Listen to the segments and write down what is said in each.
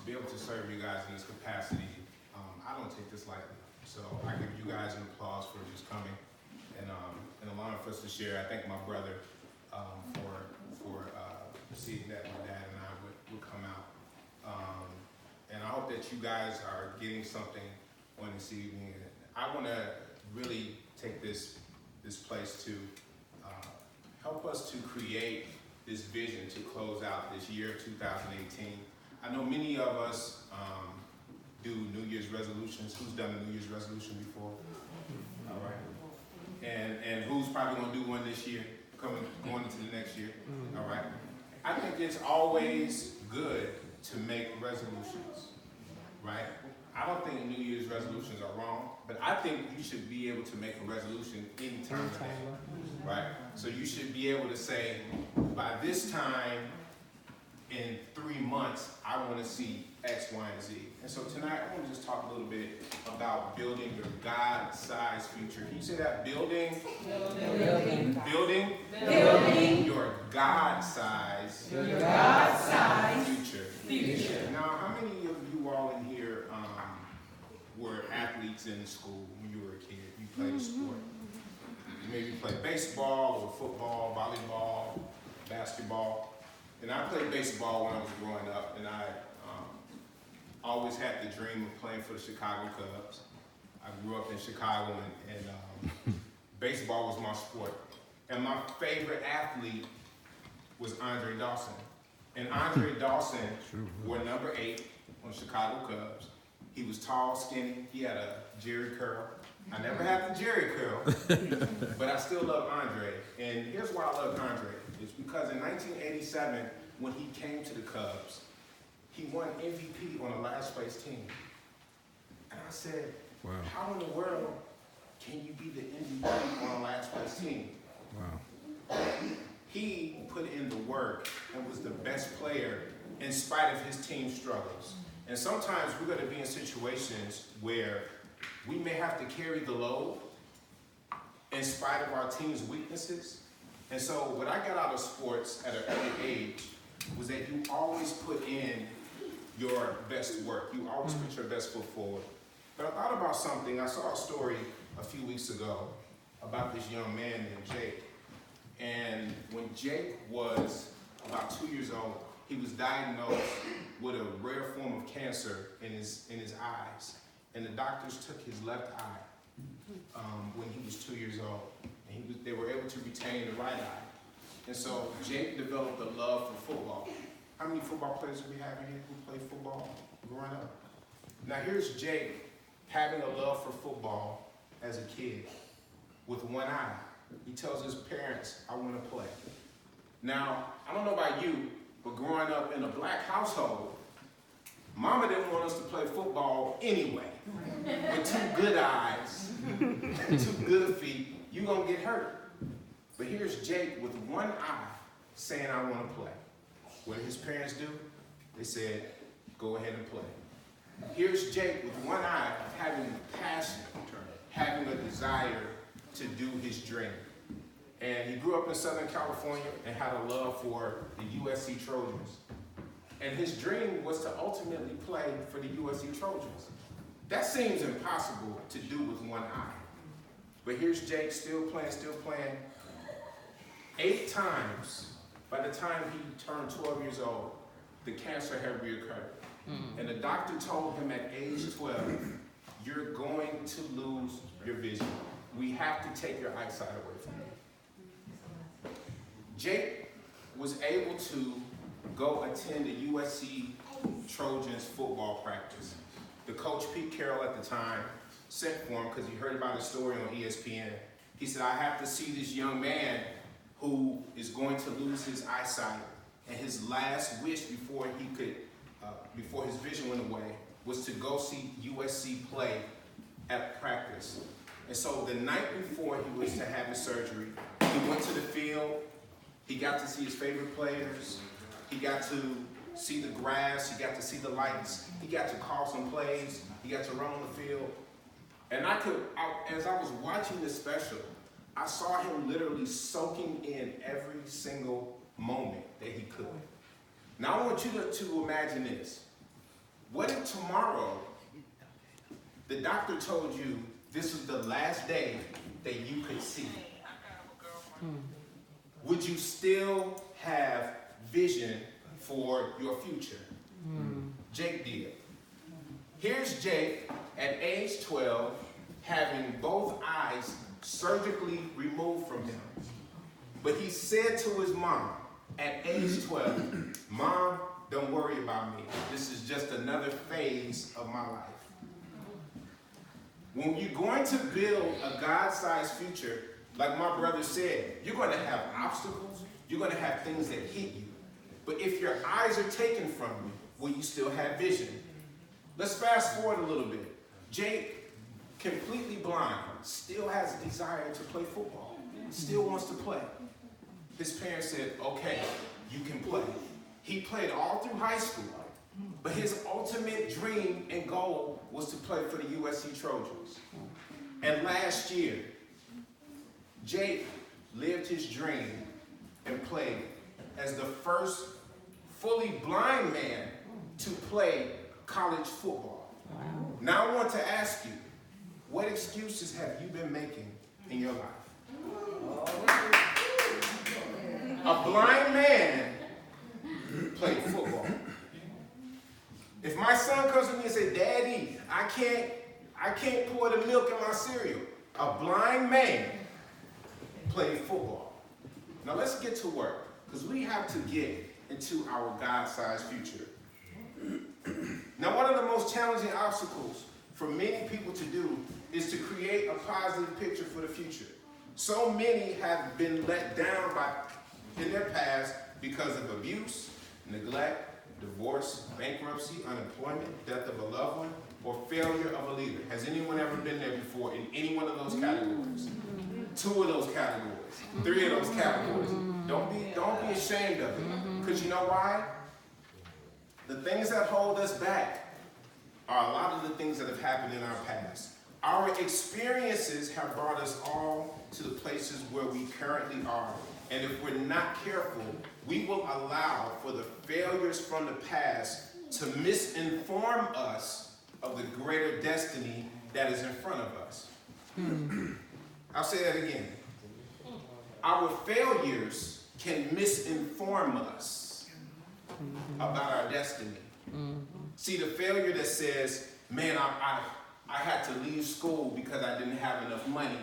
be able to serve you guys in this capacity, I don't take this lightly. So I give you guys an applause for just coming and allowing for us to share. I thank my brother for seeing that my dad and I would come out. And I hope that you guys are getting something on this evening. And I want to really take this place to help us to create this vision to close out this year 2018. I know many of us do New Year's resolutions. Who's done a New Year's resolution before? All right. And who's probably going to do one this year, going into the next year? All right. I think it's always good to make resolutions, right? I don't think New Year's resolutions are wrong, but I think you should be able to make a resolution anytime of the day, right? So you should be able to say, by this time in 3 months, I want to see X, Y, and Z. And so tonight, I want to just talk a little bit about building your God-sized future. Can you say that? Building your God-sized future. Now, how many of you all in here were athletes in school when you were a kid? You played a sport. Maybe you played baseball or football, volleyball, basketball. And I played baseball when I was growing up, and I always had the dream of playing for the Chicago Cubs. I grew up in Chicago, and baseball was my sport. And my favorite athlete was Andre Dawson. And Andre Dawson wore number 8 on Chicago Cubs. He was tall, skinny. He had a Jerry curl. I never had the Jerry curl, but I still love Andre. And here's why I love Andre. It's because in 1987, when he came to the Cubs, he won MVP on a last place team. And I said, wow, how in the world can you be the MVP on a last place team? Wow. He put in the work and was the best player in spite of his team struggles. And sometimes we're going to be in situations where we may have to carry the load in spite of our team's weaknesses. And so what I got out of sports at an early age was that you always put in your best work. You always put your best foot forward. But I thought about something. I saw a story a few weeks ago about this young man named Jake. And when Jake was about 2 years old, he was diagnosed with a rare form of cancer in his eyes. And the doctors took his left eye when he was 2 years old. And they were able to retain the right eye. And so Jake developed a love for football. How many football players do we have in here who played football growing up? Now here's Jake having a love for football as a kid with one eye. He tells his parents, I want to play. Now, I don't know about you, but growing up in a black household, Mama didn't want us to play football anyway. With 2 good eyes, 2 good feet, you're going to get hurt. But here's Jake with one eye saying, I want to play. What did his parents do? They said, go ahead and play. Here's Jake with one eye having a passion, having a desire to do his dream. And he grew up in Southern California and had a love for the USC Trojans. And his dream was to ultimately play for the USC Trojans. That seems impossible to do with one eye. But here's Jake still playing. 8 times, by the time he turned 12 years old, the cancer had reoccurred. And the doctor told him at age 12, you're going to lose your vision. We have to take your eyesight away from you. Jake was able to go attend a USC Trojans football practice. The coach, Pete Carroll at the time, sent for him because he heard about his story on ESPN. He said, I have to see this young man who is going to lose his eyesight. And his last wish before his vision went away was to go see USC play at practice. And so the night before he was to have his surgery, he went to the field. He got to see his favorite players. He got to see the grass. He got to see the lights. He got to call some plays. He got to run on the field. And as I was watching this special, I saw him literally soaking in every single moment that he could. Now I want you to imagine this. What if tomorrow the doctor told you this was the last day that you could see? Would you still have vision for your future? Jake did. Here's Jake at age 12 having both eyes surgically removed from him. But he said to his mom at age 12, Mom, don't worry about me. This is just another phase of my life. When you're going to build a God-sized future, like my brother said, you're going to have obstacles. You're going to have things that hit you. But if your eyes are taken from you, will you still have vision? Let's fast forward a little bit. Jake, completely blind, still has a desire to play football. Still wants to play. His parents said, okay, you can play. He played all through high school. But his ultimate dream and goal was to play for the USC Trojans. And last year, Jake lived his dream and played as the first fully blind man to play college football. Wow. Now I want to ask you, what excuses have you been making in your life? A blind man played football. If my son comes to me and says, Daddy, I can't pour the milk in my cereal. A blind man played football. Now let's get to work, because we have to get into our God-sized future. Now, one of the most challenging obstacles for many people to do is to create a positive picture for the future. So many have been let down in their past because of abuse, neglect, divorce, bankruptcy, unemployment, death of a loved one, or failure of a leader. Has anyone ever been there before in any one of those categories? 2 of those categories, 3 of those categories. Don't be ashamed of it. Because you know why? The things that hold us back are a lot of the things that have happened in our past. Our experiences have brought us all to the places where we currently are. And if we're not careful, we will allow for the failures from the past to misinform us of the greater destiny that is in front of us. I'll say that again. Our failures can misinform us about our destiny. See, the failure that says, man, I had to leave school because I didn't have enough money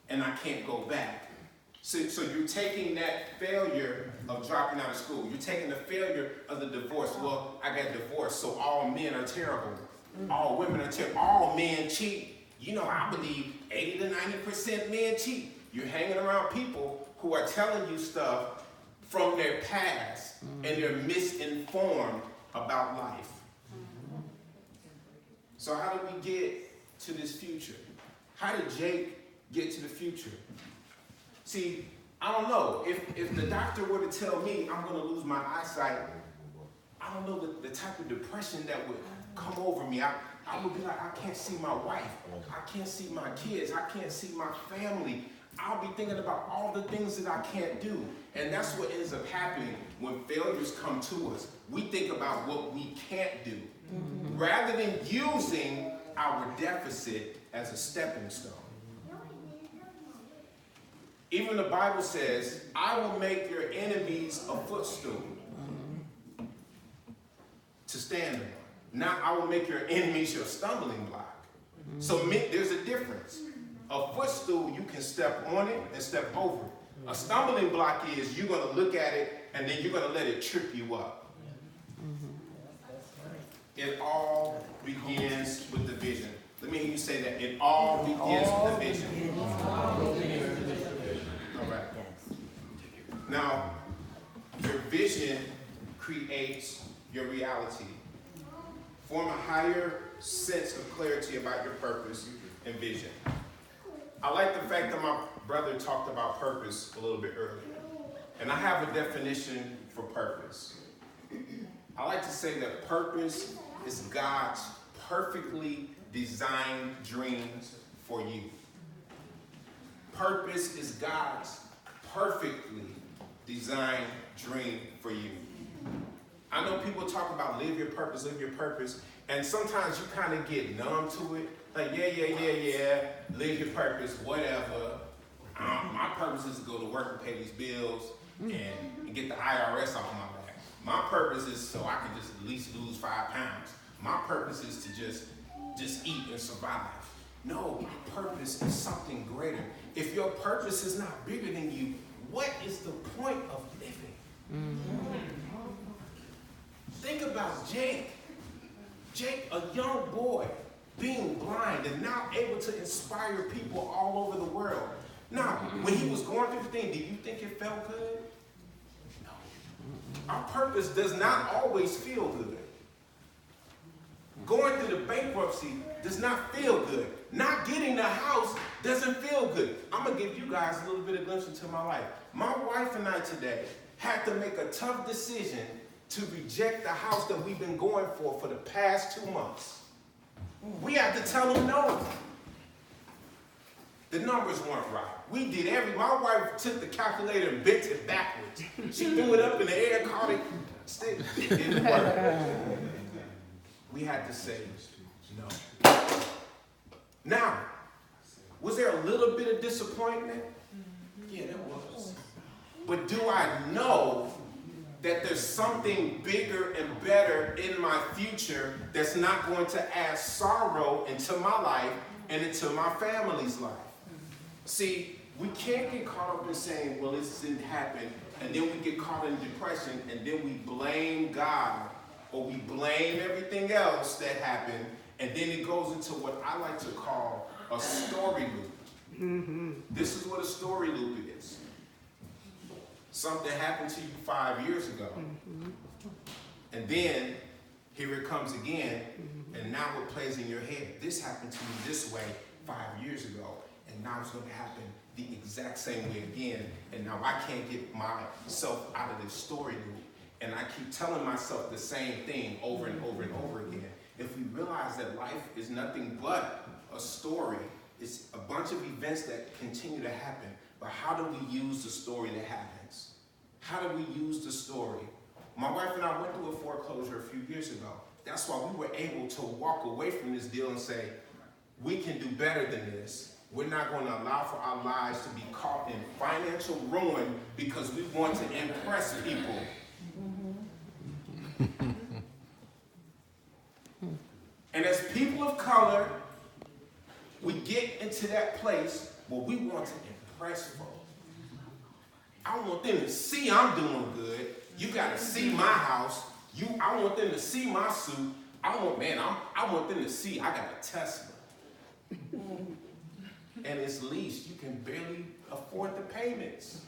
and I can't go back. So you're taking that failure of dropping out of school. You're taking the failure of the divorce. Well, I got divorced, so all men are terrible. All women are terrible. All men cheat. You know, I believe 80 to 90% men cheat. You're hanging around people who are telling you stuff from their past, and they're misinformed about life. So how do we get to this future? How did Jake get to the future? See, I don't know. If the doctor were to tell me I'm going to lose my eyesight, I don't know the type of depression that would come over me. I would be like, I can't see my wife. I can't see my kids. I can't see my family. I'll be thinking about all the things that I can't do. And that's what ends up happening when failures come to us. We think about what we can't do, rather than using our deficit as a stepping stone. Even the Bible says, I will make your enemies a footstool to stand on. Not I will make your enemies your stumbling block. So there's a difference. A footstool, you can step on it and step over it. A stumbling block is you're going to look at it and then you're going to let it trip you up. It all begins with the vision. Let me hear you say that. It all begins with the vision. All right. Now, your vision creates your reality. Form a higher sense of clarity about your purpose and vision. I like the fact that my brother talked about purpose a little bit earlier. And I have a definition for purpose. I like to say that purpose is God's perfectly designed dreams for you. Purpose is God's perfectly designed dream for you. I know people talk about live your purpose, and sometimes you kind of get numb to it. Like, yeah, live your purpose, whatever. My purpose is to go to work and pay these bills and get the IRS off my back. My purpose is so I can just at least lose 5 pounds. My purpose is to just eat and survive. No, my purpose is something greater. If your purpose is not bigger than you, what is the point of living? Think about Jake. Jake, a young boy, being blind and now able to inspire people all over the world. Now, when he was going through the thing, did you think it felt good? No. Our purpose does not always feel good. Going through the bankruptcy does not feel good. Not getting the house doesn't feel good. I'm going to give you guys a little bit of glimpse into my life. My wife and I today had to make a tough decision to reject the house that we've been going for the past 2 months. We had to tell them no. The numbers weren't right. My wife took the calculator and bent it backwards. She threw it up in the air, caught it, still, it didn't work. We had to say no. Now, was there a little bit of disappointment? Yeah, there was. But do I know that there's something bigger and better in my future that's not going to add sorrow into my life and into my family's life? See, we can't get caught up in saying, well, this didn't happen, and then we get caught in depression, and then we blame God, or we blame everything else that happened, and then it goes into what I like to call a story loop. Mm-hmm. This is what a story loop is. Something happened to you 5 years ago, and then here it comes again, and now it plays in your head. This happened to me this way 5 years ago, and now it's going to happen the exact same way again, and now I can't get myself out of this story loop, and I keep telling myself the same thing over and over and over again. If we realize that life is nothing but a story, it's a bunch of events that continue to happen, but how do we use the story that happens? How do we use the story? My wife and I went through a foreclosure a few years ago. That's why we were able to walk away from this deal and say, we can do better than this. We're not going to allow for our lives to be caught in financial ruin because we want to impress people. And as people of color, we get into that place where we want to impress folks. I want them to see I'm doing good. You got to see my house. I want them to see my suit. I want them to see I got a Tesla. And it's leased. You can barely afford the payments.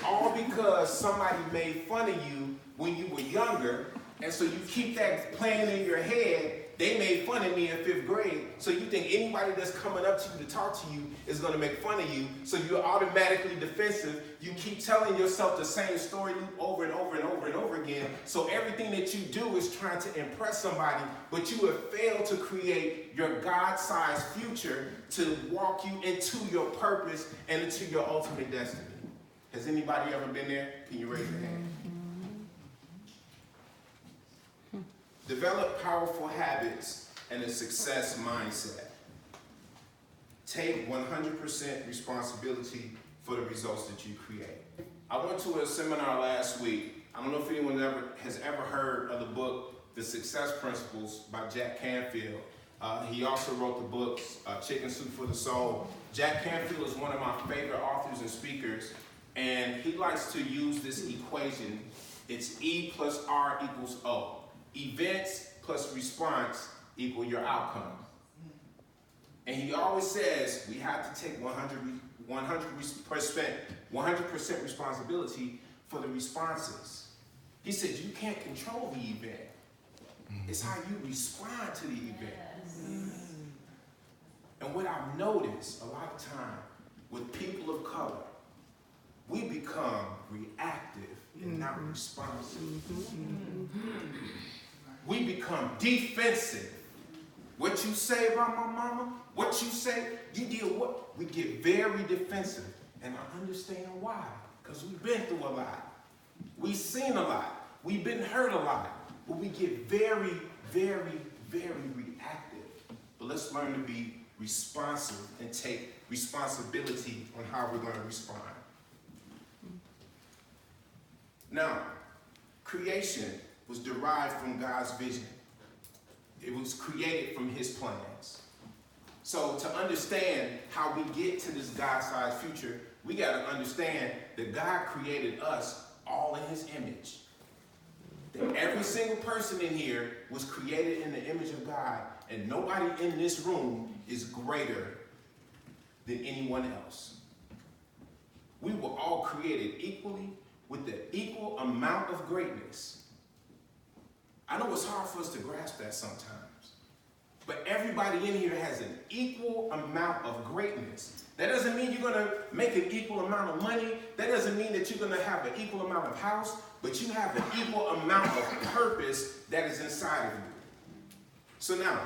All because somebody made fun of you when you were younger, and so you keep that playing in your head. They made fun of me in 5th grade, so you think anybody that's coming up to you to talk to you is going to make fun of you, so you're automatically defensive. You keep telling yourself the same story loop over and over and over and over again, so everything that you do is trying to impress somebody, but you have failed to create your God-sized future to walk you into your purpose and into your ultimate destiny. Has anybody ever been there? Can you raise your hand? Develop powerful habits and a success mindset. Take 100% responsibility for the results that you create. I went to a seminar last week. I don't know if anyone has ever heard of the book, The Success Principles by Jack Canfield. He also wrote the book, Chicken Soup for the Soul. Jack Canfield is one of my favorite authors and speakers, and he likes to use this equation. It's E plus R equals O. Events plus response equal your outcome. And he always says we have to take 100% responsibility for the responses. He said you can't control the event. It's how you respond to the event. And what I've noticed a lot of time with people of color, we become reactive and not responsive. We become defensive. What you say about my mama, what you say, you did what? We get very defensive. And I understand why, because we've been through a lot. We've seen a lot. We've been hurt a lot. But we get very, very, very reactive. But let's learn to be responsive and take responsibility on how we're going to respond. Now, creation was derived from God's vision. It was created from his plans. So to understand how we get to this God-sized future, we got to understand that God created us all in his image. That every single person in here was created in the image of God, and nobody in this room is greater than anyone else. We were all created equally with the equal amount of greatness. I know it's hard for us to grasp that sometimes, but everybody in here has an equal amount of greatness. That doesn't mean you're going to make an equal amount of money. That doesn't mean that you're going to have an equal amount of house, but you have an equal amount of purpose that is inside of you. So now,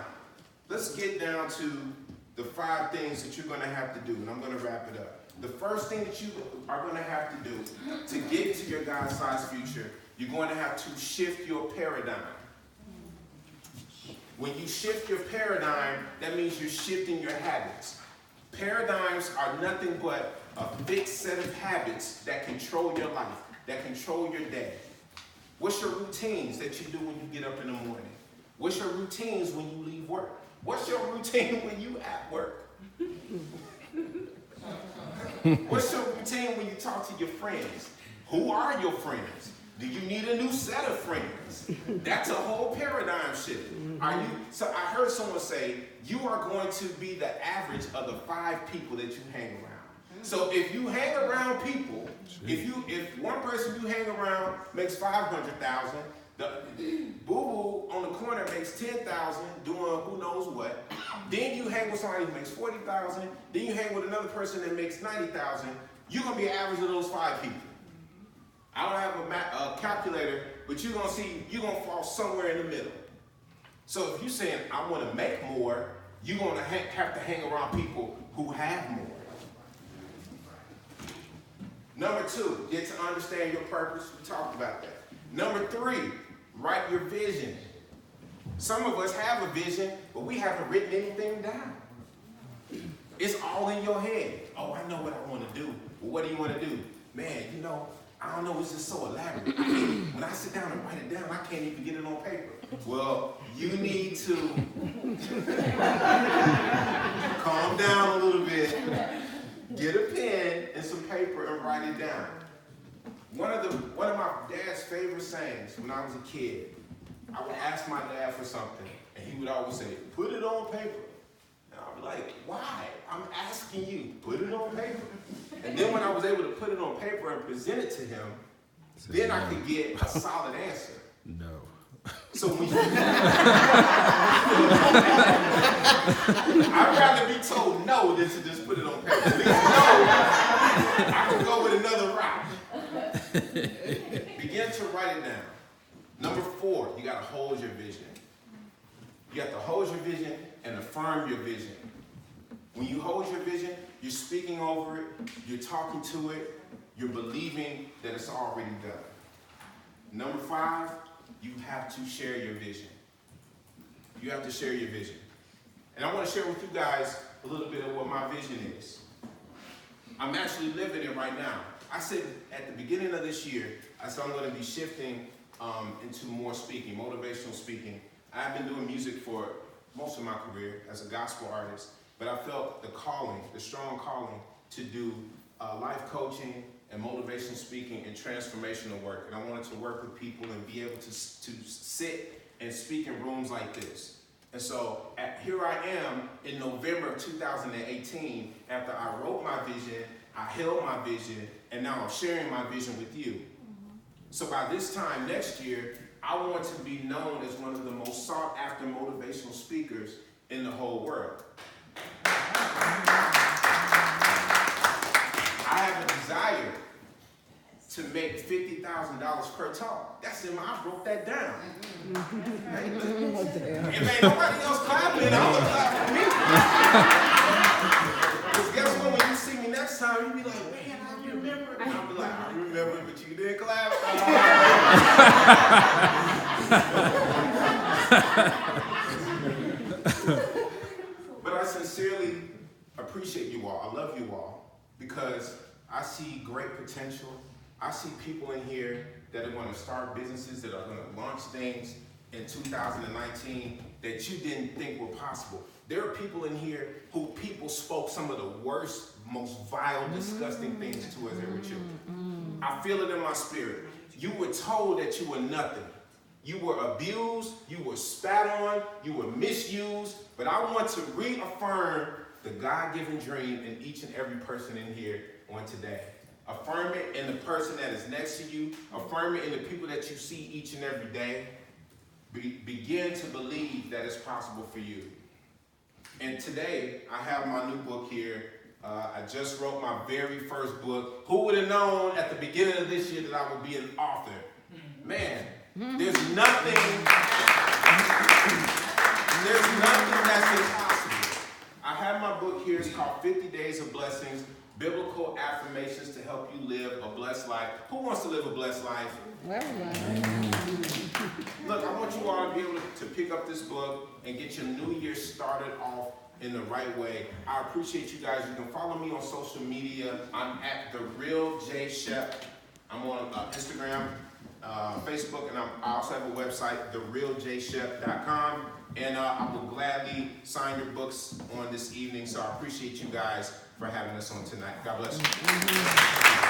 let's get down to the 5 things that you're going to have to do, and I'm going to wrap it up. The first thing that you are going to have to do to get to your God-sized future, you're going to have to shift your paradigm. When you shift your paradigm, that means you're shifting your habits. Paradigms are nothing but a fixed set of habits that control your life, that control your day. What's your routines that you do when you get up in the morning? What's your routines when you leave work? What's your routine when you at work? What's your routine when you talk to your friends? Who are your friends? Do you need a new set of friends? That's a whole paradigm shift. So I heard someone say, you are going to be the average of the 5 people that you hang around. So if you hang around people, if one person you hang around makes 500,000, the boo-boo on the corner makes 10,000 doing who knows what. Then you hang with somebody who makes 40,000. Then you hang with another person that makes 90,000. You're gonna be an average of those 5 people. I don't have a calculator, but you're gonna see you're gonna fall somewhere in the middle. So if you're saying I want to make more, you're gonna have to hang around people who have more. Number 2, get to understand your purpose. We talked about that. Number 3, write your vision. Some of us have a vision, but we haven't written anything down. It's all in your head. Oh, I know what I want to do. Well, what do you want to do? Man, I don't know, it's just so elaborate. When I sit down and write it down, I can't even get it on paper. Well, you need to calm down a little bit, get a pen and some paper and write it down. One of my dad's favorite sayings when I was a kid, I would ask my dad for something, and he would always say, put it on paper. And I'd be like, why? I'm asking you, put it on paper. And then when I was able to put it on paper and present it to him, then I could get a solid answer. No. So when I'd rather be told no than to just put it on paper. At least no, I can go with another route. Begin to write it down. Number 4, you got to hold your vision. You have to hold your vision and affirm your vision. When you hold your vision, you're speaking over it, you're talking to it, you're believing that it's already done. Number 5, you have to share your vision. You have to share your vision. And I want to share with you guys a little bit of what my vision is. I'm actually living it right now. I said at the beginning of this year, I said I'm going to be shifting into more speaking, motivational speaking. I've been doing music for most of my career as a gospel artist, but I felt the calling, the strong calling to do life coaching and motivational speaking and transformational work. And I wanted to work with people and be able to sit and speak in rooms like this. And so here I am in November of 2018, after I wrote my vision, I held my vision, and now I'm sharing my vision with you. So by this time next year, I want to be known as one of the most sought after motivational speakers in the whole world. I have a desire to make $50,000 per talk. That's in I broke that down. If ain't nobody else clapping, I'm gonna clap for me. Because guess what? When you see me next time, you be like, man, I remember. And I'll be like, I remember, but you didn't clap. But I sincerely appreciate you all. I love you all because I see great potential. I see people in here that are going to start businesses, that are going to launch things in 2019 that you didn't think were possible. There are people in here who people spoke some of the worst, most vile, disgusting things to as they were children. I feel it in my spirit. You were told that you were nothing. You were abused, you were spat on, you were misused, but I want to reaffirm the God-given dream in each and every person in here on today. Affirm it in the person that is next to you. Affirm it in the people that you see each and every day. Begin to believe that it's possible for you. And today, I have my new book here. I just wrote my very first book. Who would have known at the beginning of this year that I would be an author? Man, there's nothing that's impossible. I have my book here. It's called 50 Days of Blessings, Biblical Affirmations to Help You Live a Blessed Life. Who wants to live a blessed life? Look, I want you all to be able to pick up this book and get your new year started off in the right way. I appreciate you guys. You can follow me on social media. I'm at The Real J Shep. I'm on Instagram, Facebook, and I also have a website, therealjshep.com. And I will gladly sign your books on this evening. So I appreciate you guys for having us on tonight. God bless you.